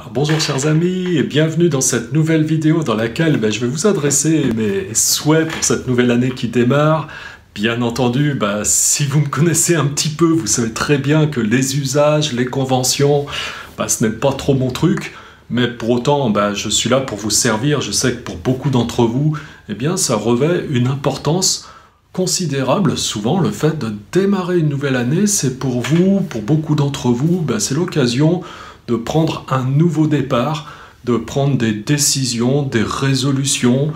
Alors, bonjour chers amis et bienvenue dans cette nouvelle vidéo dans laquelle je vais vous adresser mes souhaits pour cette nouvelle année qui démarre. Bien entendu, si vous me connaissez un petit peu, vous savez très bien que les usages, les conventions, ce n'est pas trop mon truc. Mais pour autant, je suis là pour vous servir. Je sais que pour beaucoup d'entre vous, ça revêt une importance considérable. Souvent, le fait de démarrer une nouvelle année, c'est pour vous, pour beaucoup d'entre vous, c'est l'occasion de prendre un nouveau départ, de prendre des décisions, des résolutions.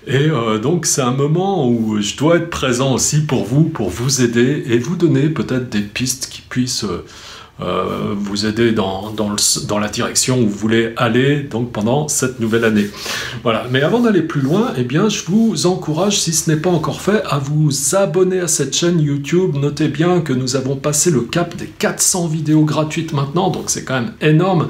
Et donc, c'est un moment où je dois être présent aussi pour vous aider et vous donner peut-être des pistes qui puissent vous aider dans la direction où vous voulez aller donc pendant cette nouvelle année. Voilà. Mais avant d'aller plus loin, je vous encourage, si ce n'est pas encore fait, à vous abonner à cette chaîne YouTube. Notez bien que nous avons passé le cap des 400 vidéos gratuites maintenant, donc c'est quand même énorme.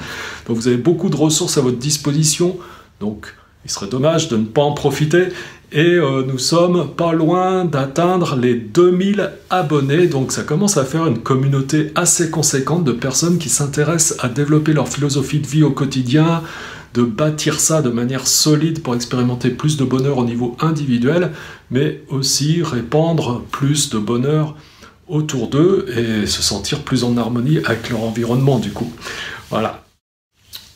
Donc vous avez beaucoup de ressources à votre disposition, donc il serait dommage de ne pas en profiter. Et nous sommes pas loin d'atteindre les 2000 abonnés, donc ça commence à faire une communauté assez conséquente de personnes qui s'intéressent à développer leur philosophie de vie au quotidien, de bâtir ça de manière solide pour expérimenter plus de bonheur au niveau individuel, mais aussi répandre plus de bonheur autour d'eux et se sentir plus en harmonie avec leur environnement du coup. Voilà.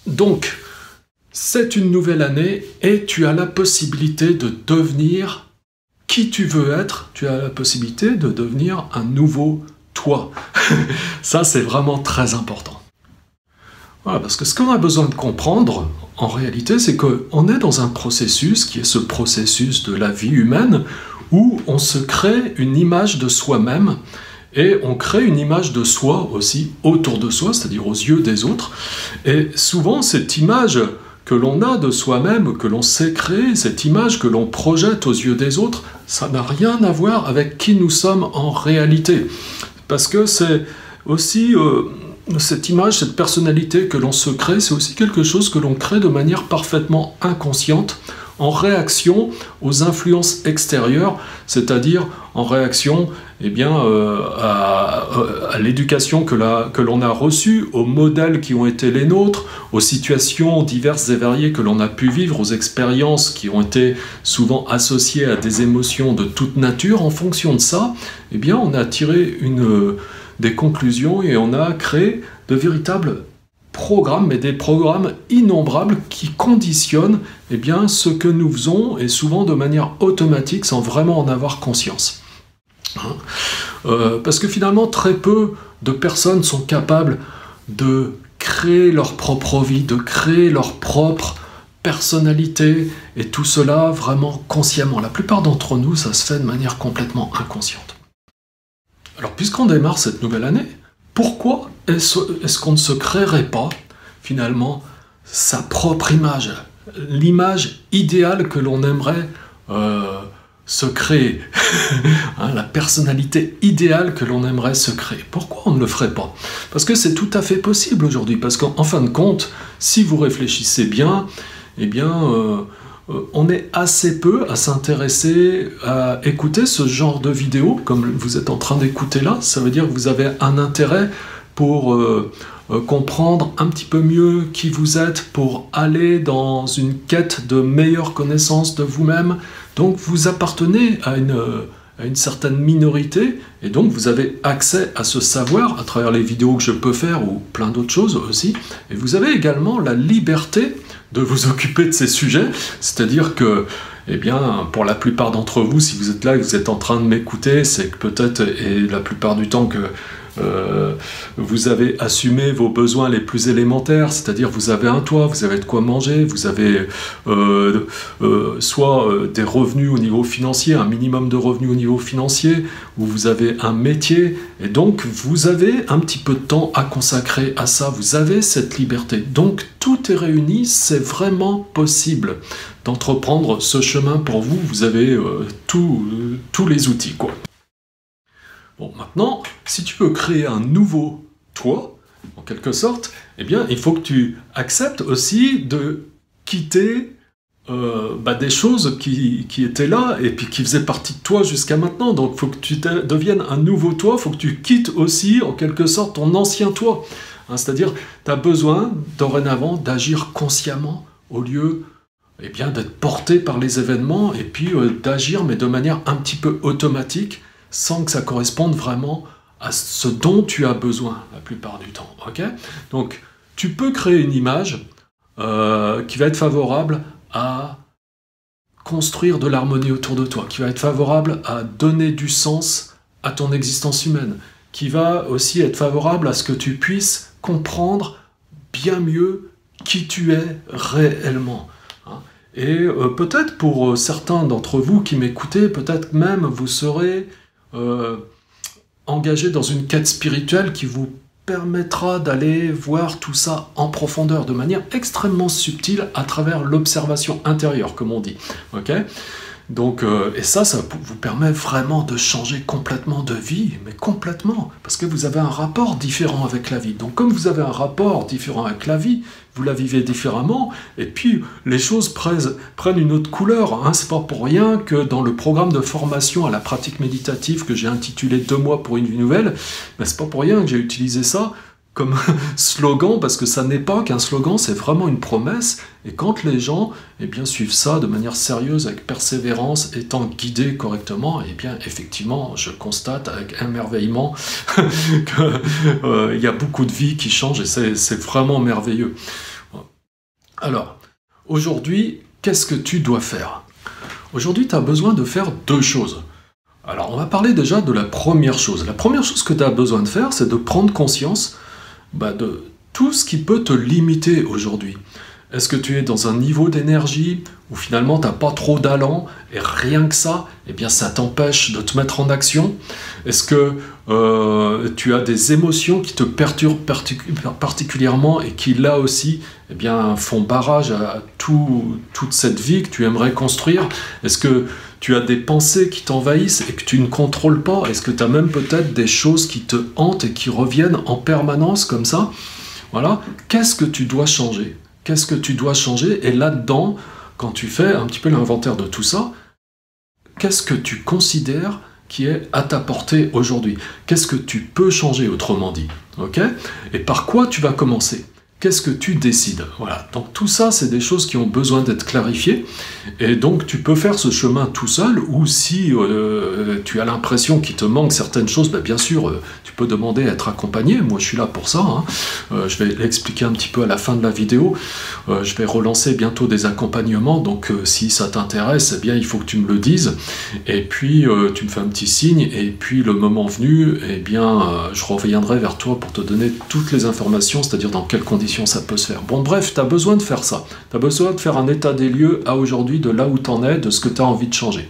Donc, c'est une nouvelle année et tu as la possibilité de devenir qui tu veux être, tu as la possibilité de devenir un nouveau toi. Ça, c'est vraiment très important. Voilà, parce que ce qu'on a besoin de comprendre, en réalité, c'est qu'on est dans un processus qui est ce processus de la vie humaine où on se crée une image de soi-même et on crée une image de soi aussi autour de soi, c'est-à-dire aux yeux des autres. Et souvent, cette image que l'on a de soi-même, que l'on sait créer, cette image que l'on projette aux yeux des autres, ça n'a rien à voir avec qui nous sommes en réalité. Parce que c'est aussi cette image, cette personnalité que l'on se crée, c'est aussi quelque chose que l'on crée de manière parfaitement inconsciente, en réaction aux influences extérieures, c'est-à-dire en réaction à l'éducation que l'on a reçue, aux modèles qui ont été les nôtres, aux situations diverses et variées que l'on a pu vivre, aux expériences qui ont été souvent associées à des émotions de toute nature. En fonction de ça, on a tiré des conclusions et on a créé de véritables programmes, mais des programmes innombrables qui conditionnent ce que nous faisons, et souvent de manière automatique sans vraiment en avoir conscience. Parce que finalement, très peu de personnes sont capables de créer leur propre vie, de créer leur propre personnalité, et tout cela vraiment consciemment. La plupart d'entre nous, ça se fait de manière complètement inconsciente. Alors, puisqu'on démarre cette nouvelle année, pourquoi est-ce qu'on ne se créerait pas, finalement, sa propre image, l'image idéale que l'on aimerait se créer, la personnalité idéale que l'on aimerait se créer? Pourquoi on ne le ferait pas? Parce que c'est tout à fait possible aujourd'hui, parce qu'en fin de compte, si vous réfléchissez bien, on est assez peu à s'intéresser, à écouter ce genre de vidéos, comme vous êtes en train d'écouter là. Ça veut dire que vous avez un intérêt pour comprendre un petit peu mieux qui vous êtes, pour aller dans une quête de meilleure connaissance de vous-même. Donc vous appartenez à une certaine minorité, et donc vous avez accès à ce savoir à travers les vidéos que je peux faire, ou plein d'autres choses aussi, et vous avez également la liberté de vous occuper de ces sujets, c'est-à-dire que, pour la plupart d'entre vous, si vous êtes là et que vous êtes en train de m'écouter, c'est que peut-être, et la plupart du temps, que vous avez assumé vos besoins les plus élémentaires, c'est-à-dire vous avez un toit, vous avez de quoi manger, vous avez soit des revenus au niveau financier, un minimum de revenus au niveau financier, ou vous avez un métier, et donc vous avez un petit peu de temps à consacrer à ça, vous avez cette liberté. Donc tout est réuni, c'est vraiment possible d'entreprendre ce chemin pour vous, vous avez tous les outils, quoi. Bon, maintenant, si tu veux créer un nouveau toi, en quelque sorte, il faut que tu acceptes aussi de quitter des choses qui étaient là et puis qui faisaient partie de toi jusqu'à maintenant. Donc, il faut que tu deviennes un nouveau toi, il faut que tu quittes aussi, en quelque sorte, ton ancien toi. Hein, c'est-à-dire, tu as besoin dorénavant d'agir consciemment au lieu d'être porté par les événements et puis d'agir mais de manière un petit peu automatique sans que ça corresponde vraiment à ce dont tu as besoin la plupart du temps. Okay, donc, tu peux créer une image qui va être favorable à construire de l'harmonie autour de toi, qui va être favorable à donner du sens à ton existence humaine, qui va aussi être favorable à ce que tu puisses comprendre bien mieux qui tu es réellement. Et peut-être pour certains d'entre vous qui m'écoutez, peut-être même vous serez engagé dans une quête spirituelle qui vous permettra d'aller voir tout ça en profondeur, de manière extrêmement subtile à travers l'observation intérieure, comme on dit. Okay, donc, et ça vous permet vraiment de changer complètement de vie, mais complètement, parce que vous avez un rapport différent avec la vie. Donc comme vous avez un rapport différent avec la vie, vous la vivez différemment, et puis les choses prennent une autre couleur. Hein. C'est pas pour rien que dans le programme de formation à la pratique méditative que j'ai intitulé 2 mois pour une vie nouvelle, ben c'est pas pour rien que j'ai utilisé ça comme slogan, parce que ça n'est pas qu'un slogan, c'est vraiment une promesse, et quand les gens suivent ça de manière sérieuse, avec persévérance, étant guidés correctement, effectivement, je constate avec émerveillement qu'il y a beaucoup de vies qui changent, et c'est vraiment merveilleux. Alors, aujourd'hui, qu'est-ce que tu dois faire? Aujourd'hui, tu as besoin de faire 2 choses. Alors, on va parler déjà de la première chose. La première chose que tu as besoin de faire, c'est de prendre conscience de tout ce qui peut te limiter aujourd'hui. Est-ce que tu es dans un niveau d'énergie où finalement tu n'as pas trop d'allant et rien que ça, ça t'empêche de te mettre en action? Est-ce que tu as des émotions qui te perturbent particulièrement et qui là aussi font barrage à toute cette vie que tu aimerais construire? Est-ce que tu as des pensées qui t'envahissent et que tu ne contrôles pas? Est-ce que tu as même peut-être des choses qui te hantent et qui reviennent en permanence comme ça? Voilà. Qu'est-ce que tu dois changer? Qu'est-ce que tu dois changer? Et là-dedans, quand tu fais un petit peu l'inventaire de tout ça, qu'est-ce que tu considères qui est à ta portée aujourd'hui? Qu'est-ce que tu peux changer, autrement dit? Okay, et par quoi tu vas commencer? Qu'est-ce que tu décides? Voilà. Donc tout ça, c'est des choses qui ont besoin d'être clarifiées. Et donc tu peux faire ce chemin tout seul, ou si tu as l'impression qu'il te manque certaines choses, bien sûr, tu peux demander à être accompagné. Moi, je suis là pour ça. Hein. Je vais l'expliquer un petit peu à la fin de la vidéo. Je vais relancer bientôt des accompagnements. Donc si ça t'intéresse, il faut que tu me le dises. Et puis tu me fais un petit signe. Et puis le moment venu, je reviendrai vers toi pour te donner toutes les informations, c'est-à-dire dans quelles conditions ça peut se faire. Bon, bref, tu as besoin de faire ça. Tu as besoin de faire un état des lieux à aujourd'hui, de là où tu en es, de ce que tu as envie de changer.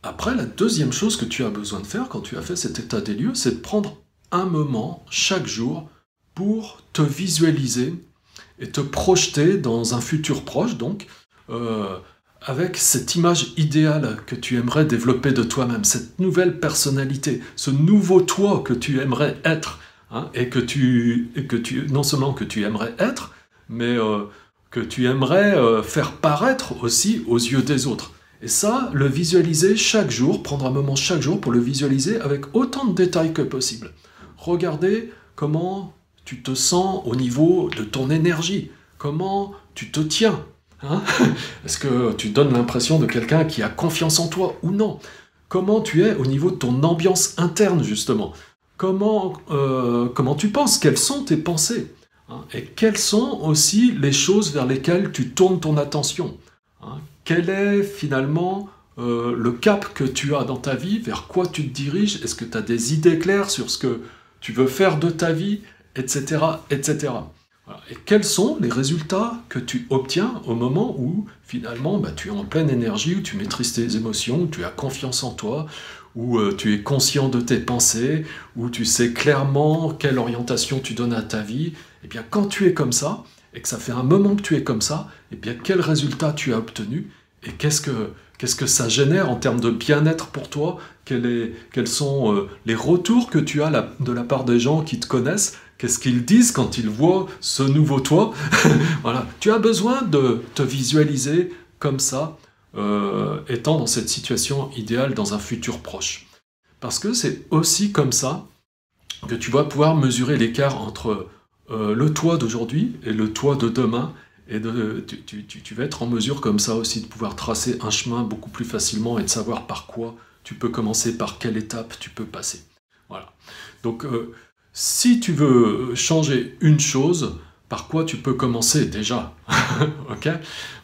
Après, la deuxième chose que tu as besoin de faire quand tu as fait cet état des lieux, c'est de prendre un moment chaque jour pour te visualiser et te projeter dans un futur proche, donc, avec cette image idéale que tu aimerais développer de toi-même, cette nouvelle personnalité, ce nouveau toi que tu aimerais être. Hein, et non seulement que tu aimerais être, mais que tu aimerais faire paraître aussi aux yeux des autres. Et ça, le visualiser chaque jour, prendre un moment chaque jour pour le visualiser avec autant de détails que possible. Regardez comment tu te sens au niveau de ton énergie, comment tu te tiens. Hein? Est-ce que tu donnes l'impression de quelqu'un qui a confiance en toi ou non? Comment tu es au niveau de ton ambiance interne, justement? Comment tu penses? Quelles sont tes pensées? Hein? Et quelles sont aussi les choses vers lesquelles tu tournes ton attention? Hein? Quel est finalement le cap que tu as dans ta vie? Vers quoi tu te diriges? Est-ce que tu as des idées claires sur ce que tu veux faire de ta vie? Etc. etc. Voilà. Et quels sont les résultats que tu obtiens au moment où finalement tu es en pleine énergie, où tu maîtrises tes émotions, où tu as confiance en toi, où tu es conscient de tes pensées, où tu sais clairement quelle orientation tu donnes à ta vie? Quand tu es comme ça, et que ça fait un moment que tu es comme ça, quel résultat tu as obtenu? Et qu'est-ce que ça génère en termes de bien-être pour toi? Quels sont les retours que tu as de la part des gens qui te connaissent? Qu'est-ce qu'ils disent quand ils voient ce nouveau toi? Voilà. Tu as besoin de te visualiser comme ça, étant dans cette situation idéale dans un futur proche. Parce que c'est aussi comme ça que tu vas pouvoir mesurer l'écart entre le toi d'aujourd'hui et le toi de demain, et tu vas être en mesure comme ça aussi de pouvoir tracer un chemin beaucoup plus facilement et de savoir par quoi tu peux commencer, par quelle étape tu peux passer. Voilà. Donc, si tu veux changer une chose, par quoi tu peux commencer déjà? Ok?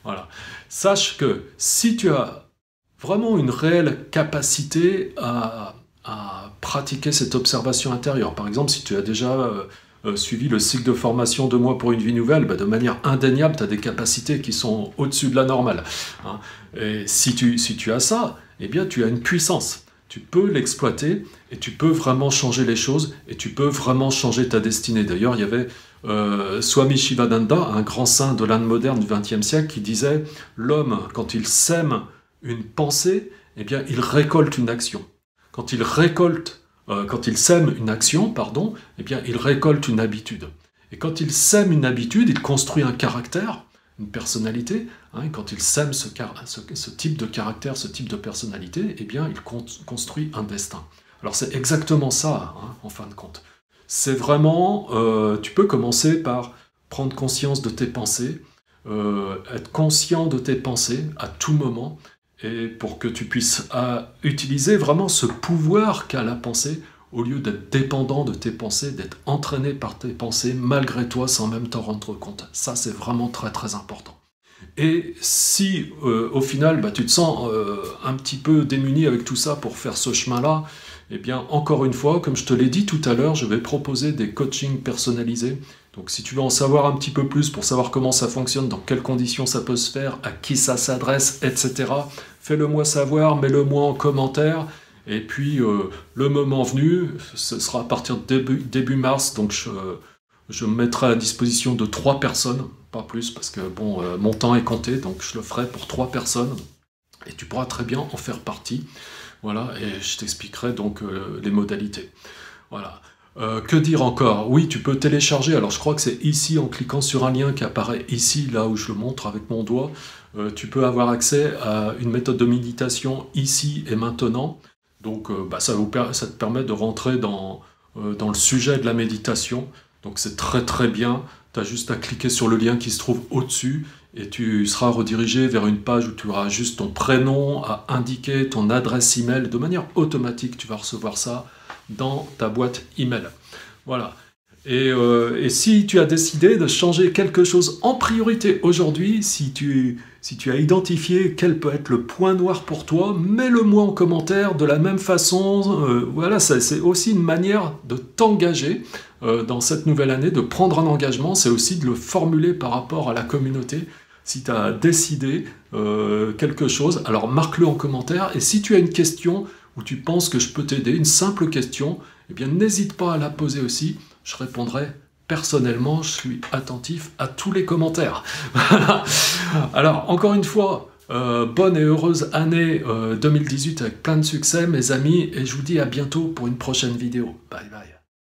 Voilà. Sache que si tu as vraiment une réelle capacité à pratiquer cette observation intérieure, par exemple, si tu as déjà suivi le cycle de formation 2 mois pour une vie nouvelle, bah, de manière indéniable, tu as des capacités qui sont au-dessus de la normale. Hein. Et si tu as ça, eh bien, tu as une puissance. Tu peux l'exploiter et tu peux vraiment changer les choses et tu peux vraiment changer ta destinée. D'ailleurs, il y avait Swami Shivananda, un grand saint de l'Inde moderne du XXe siècle, qui disait « L'homme, quand il sème une pensée, eh bien, il récolte une action. Quand il sème une action, pardon, eh bien, il récolte une habitude. Et quand il sème une habitude, il construit un caractère, une personnalité. Hein, et quand il sème ce type de caractère, ce type de personnalité, eh bien, il construit un destin. Alors c'est exactement ça, hein, en fin de compte. C'est vraiment, tu peux commencer par prendre conscience de tes pensées, être conscient de tes pensées à tout moment, et pour que tu puisses utiliser vraiment ce pouvoir qu'a la pensée, au lieu d'être dépendant de tes pensées, d'être entraîné par tes pensées malgré toi sans même t'en rendre compte. Ça, c'est vraiment très très important. Et si au final bah, tu te sens un petit peu démuni avec tout ça pour faire ce chemin-là, eh bien encore une fois, comme je te l'ai dit tout à l'heure, je vais proposer des coachings personnalisés. Donc si tu veux en savoir un petit peu plus pour savoir comment ça fonctionne, dans quelles conditions ça peut se faire, à qui ça s'adresse, etc., fais-le moi savoir, mets-le moi en commentaire. Et puis le moment venu, ce sera à partir de début mars, donc je me mettrai à disposition de 3 personnes, pas plus, parce que bon, mon temps est compté, donc je le ferai pour 3 personnes, et tu pourras très bien en faire partie. Voilà, et je t'expliquerai donc les modalités. Voilà. Que dire encore? Oui, tu peux télécharger, alors je crois que c'est ici, en cliquant sur un lien qui apparaît ici, là où je le montre avec mon doigt, tu peux avoir accès à une méthode de méditation ici et maintenant. Donc bah, ça te permet de rentrer dans le sujet de la méditation. Donc c'est très très bien. Tu as juste à cliquer sur le lien qui se trouve au-dessus et tu seras redirigé vers une page où tu auras juste ton prénom à indiquer, ton adresse email. De manière automatique, tu vas recevoir ça dans ta boîte email. Voilà. Et si tu as décidé de changer quelque chose en priorité aujourd'hui, si tu as identifié quel peut être le point noir pour toi, mets-le moi en commentaire de la même façon. Voilà, c'est aussi une manière de t'engager dans cette nouvelle année, de prendre un engagement, c'est aussi de le formuler par rapport à la communauté. Si tu as décidé quelque chose, alors marque-le en commentaire. Et si tu as une question où tu penses que je peux t'aider, une simple question, eh bien n'hésite pas à la poser aussi. Je répondrai personnellement, je suis attentif à tous les commentaires. Alors, encore une fois, bonne et heureuse année 2018 avec plein de succès, mes amis, et je vous dis à bientôt pour une prochaine vidéo. Bye bye.